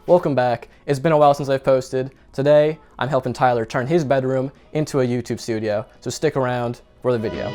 welcome back. It's been a while since I've posted. Today, I'm helping Tyler turn his bedroom into a YouTube studio, so stick around for the video.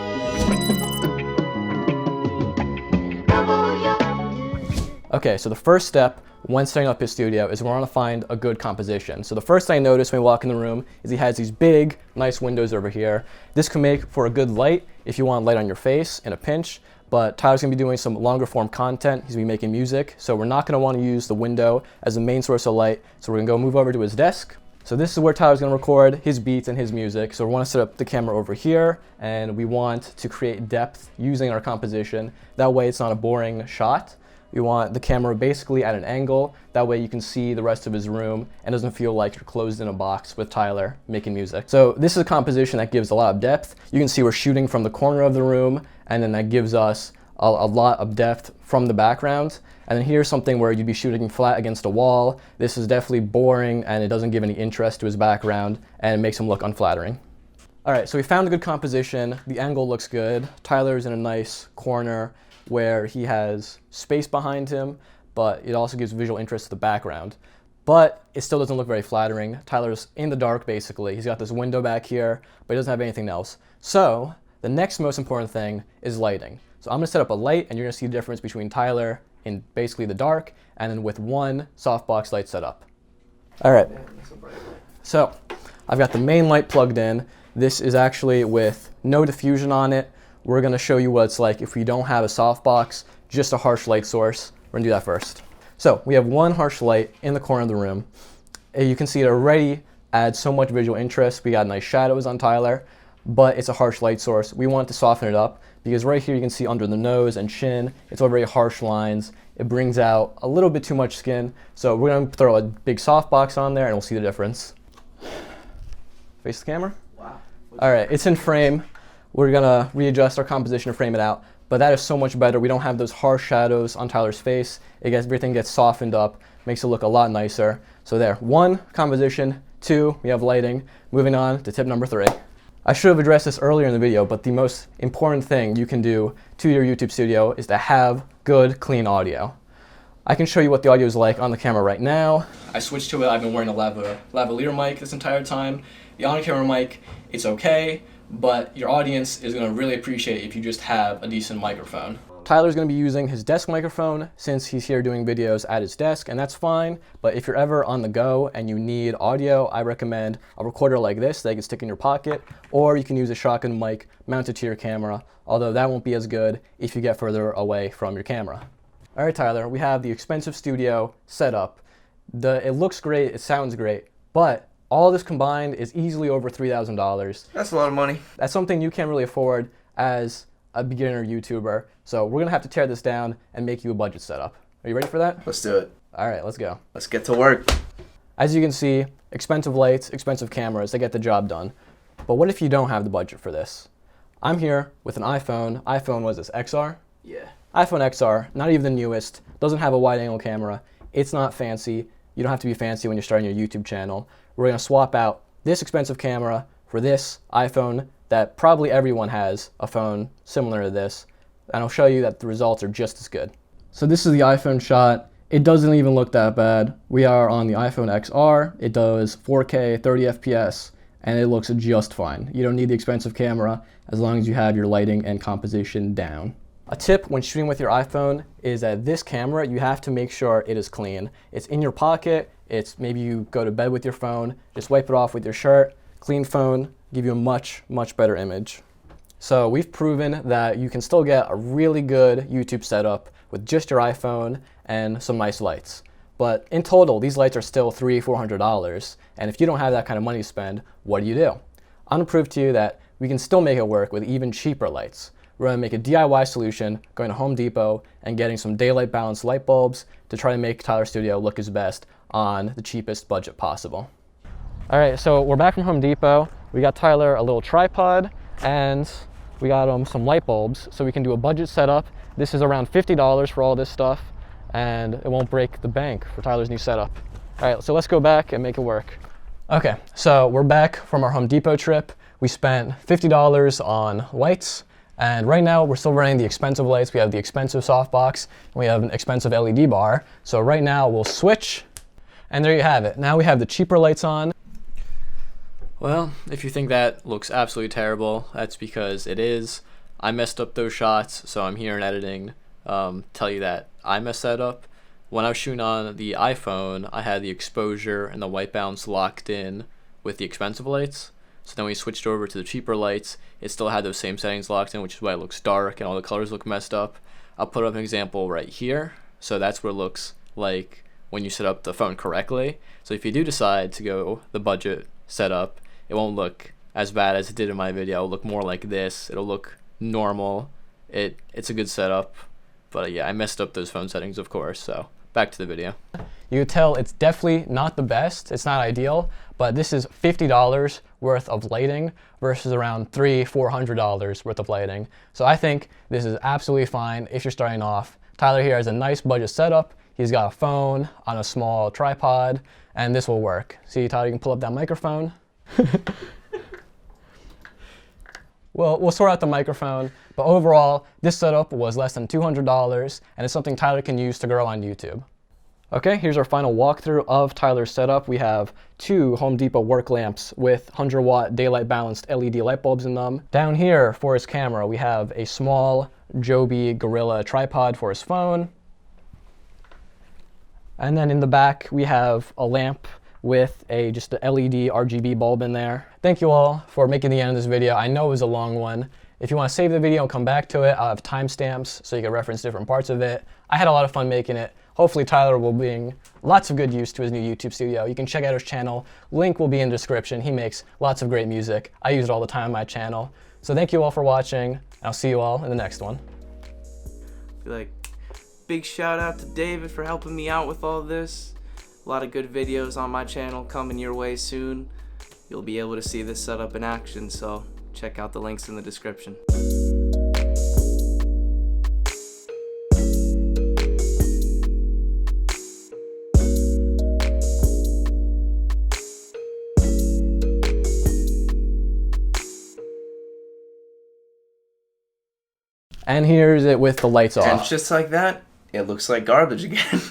Okay, so the first step when setting up his studio is we want to find a good composition. So the first thing I notice when we walk in the room is he has these big, nice windows over here. This can make for a good light if you want light on your face in a pinch, but Tyler's gonna be doing some longer form content. He's gonna be making music, so we're not gonna want to use the window as the main source of light. So we're gonna go move over to his desk. So this is where Tyler's gonna record his beats and his music. So we wanna set up the camera over here, and we want to create depth using our composition. That way it's not a boring shot. We want the camera basically at an angle. That way you can see the rest of his room and doesn't feel like you're closed in a box with Tyler making music. So this is a composition that gives a lot of depth. You can see we're shooting from the corner of the room, and then that gives us a lot of depth from the background. And then here's something where you'd be shooting flat against a wall. This is definitely boring and it doesn't give any interest to his background and it makes him look unflattering. All right, so we found a good composition. The angle looks good. Tyler's in a nice corner where he has space behind him, but it also gives visual interest to the background. But it still doesn't look very flattering. Tyler's in the dark, basically. He's got this window back here, but he doesn't have anything else. So the next most important thing is lighting. So I'm gonna set up a light, and you're gonna see the difference between Tyler in basically the dark, and then with one softbox light set up. All right, so I've got the main light plugged in. This is actually with no diffusion on it. We're gonna show you what it's like if we don't have a softbox, just a harsh light source. We're gonna do that first. So we have one harsh light in the corner of the room. You can see it already adds so much visual interest. We got nice shadows on Tyler, but it's a harsh light source. We want to soften it up because right here you can see under the nose and chin, it's all very harsh lines. It brings out a little bit too much skin. So we're gonna throw a big softbox on there and we'll see the difference. Face the camera. Wow. All right, it's in frame. We're gonna readjust our composition to frame it out, but that is so much better. We don't have those harsh shadows on Tyler's face. Everything gets softened up, makes it look a lot nicer. So there, one, composition, two, we have lighting. Moving on to tip number 3. I should have addressed this earlier in the video, but the most important thing you can do to your YouTube studio is to have good, clean audio. I can show you what the audio is like on the camera right now. I switched to it. I've been wearing a lavalier mic this entire time. The on-camera mic, it's okay, but your audience is going to really appreciate it if you just have a decent microphone. Tyler's going to be using his desk microphone since he's here doing videos at his desk, and that's fine. But if you're ever on the go and you need audio, I recommend a recorder like this that you can stick in your pocket, or you can use a shotgun mic mounted to your camera, although that won't be as good if you get further away from your camera. All right, Tyler, we have the expensive studio set up. It looks great, it sounds great, but all this combined is easily over $3,000. That's a lot of money. That's something you can't really afford as a beginner YouTuber. So we're gonna have to tear this down and make you a budget setup. Are you ready for that? Let's do it. All right, let's go. Let's get to work. As you can see, expensive lights, expensive cameras, they get the job done. But what if you don't have the budget for this? I'm here with an iPhone. iPhone was this XR? Yeah. iPhone XR, not even the newest, doesn't have a wide angle camera. It's not fancy. You don't have to be fancy when you're starting your YouTube channel. We're gonna swap out this expensive camera for this iPhone that probably everyone has a phone similar to this, and I'll show you that the results are just as good. So this is the iPhone shot. It doesn't even look that bad. We are on the iPhone XR. It does 4K, 30 FPS, and it looks just fine. You don't need the expensive camera as long as you have your lighting and composition down. A tip when shooting with your iPhone is that this camera, you have to make sure it is clean. It's in your pocket. Maybe you go to bed with your phone, just wipe it off with your shirt. Clean phone, give you a much, much better image. So we've proven that you can still get a really good YouTube setup with just your iPhone and some nice lights. But in total, these lights are still $300-400. And if you don't have that kind of money to spend, what do? I'm gonna prove to you that we can still make it work with even cheaper lights. We're gonna make a DIY solution, going to Home Depot and getting some daylight balanced light bulbs to try to make Tyler's studio look his best on the cheapest budget possible. All right, so we're back from Home Depot. We got Tyler a little tripod and we got him some light bulbs so we can do a budget setup. This is around $50 for all this stuff and it won't break the bank for Tyler's new setup. All right, so let's go back and make it work. Okay, so we're back from our Home Depot trip. We spent $50 on lights. And right now we're still running the expensive lights. We have the expensive softbox, and we have an expensive LED bar. So right now we'll switch And there you have it. Now we have the cheaper lights on. Well, if you think that looks absolutely terrible, that's because it is. I messed up those shots, so I'm here in editing. Tell you that I messed that up. When I was shooting on the iPhone, I had the exposure and the white balance locked in with the expensive lights. So then we switched over to the cheaper lights. It still had those same settings locked in, which is why it looks dark and all the colors look messed up. I'll put up an example right here. So that's what it looks like when you set up the phone correctly. So if you do decide to go the budget setup, it won't look as bad as it did in my video. It'll look more like this. It'll look normal. It's a good setup. But yeah, I messed up those phone settings, of course. So back to the video. You can tell it's definitely not the best. It's not ideal, but this is $50 worth of lighting versus around $300–400 worth of lighting. So I think this is absolutely fine if you're starting off. Tyler here has a nice budget setup. He's got a phone on a small tripod, and this will work. See, Tyler, you can pull up that microphone. Well, we'll sort out the microphone, but overall, this setup was less than $200, and it's something Tyler can use to grow on YouTube. Okay, here's our final walkthrough of Tyler's setup. We have 2 Home Depot work lamps with 100-watt daylight balanced LED light bulbs in them. Down here for his camera, we have a small Joby Gorilla tripod for his phone. And then in the back, we have a lamp with just an LED RGB bulb in there. Thank you all for making the end of this video. I know it was a long one. If you want to save the video and come back to it, I'll have timestamps so you can reference different parts of it. I had a lot of fun making it. Hopefully Tyler will bring lots of good use to his new YouTube studio. You can check out his channel. Link will be in the description. He makes lots of great music. I use it all the time on my channel. So thank you all for watching. I'll see you all in the next one. Big shout out to David for helping me out with all this. A lot of good videos on my channel coming your way soon. You'll be able to see this setup in action, so check out the links in the description. And here's it with the lights off. And just like that, it looks like garbage again.